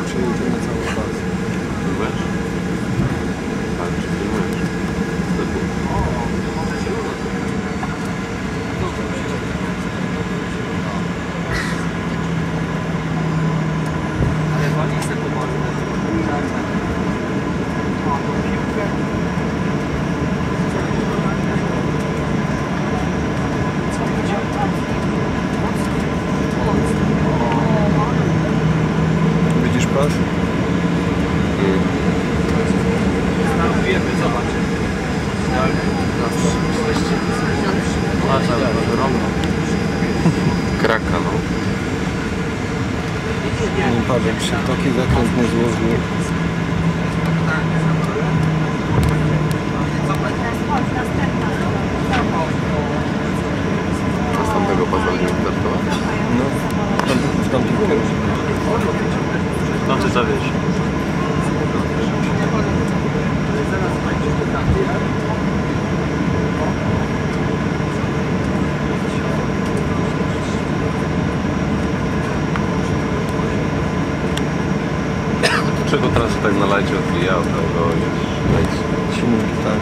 Przejedziemy całą bazę. Wiesz? Tak, czy filmujesz? Ale walizę pomaga. Widzisz pas? Wiemy, zobacz. Kraka, no. Nie patrzę, się taki zakręt nie złożył. A z tamtego pasa nie startować? No, w tamtym kierunku. No ty zawieź. Czego teraz tak na lajcie odbija od tego Silniki, tak.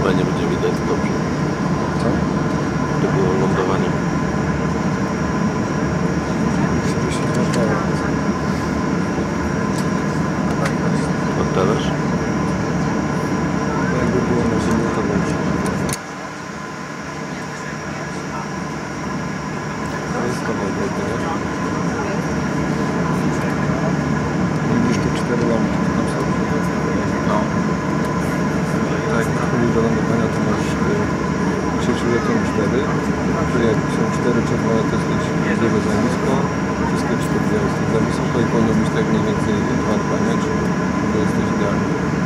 Chyba nie będzie widać dobrze. Co? To było lądowanie. Żeby się złapało. Oddawasz? Jakby było na ziemi, to będzie. To jest to ładne. Widzisz tu 4 lampki, tam są. No. Tak, jak przychodzi do lądowania, to masz krzyczy tą 4, to jak są 4 czerwone, to jest dużo za nisko, wszystkie 4 jest za wysoko i powinno być tak mniej więcej 2, nie? Czyli to jest idealnie.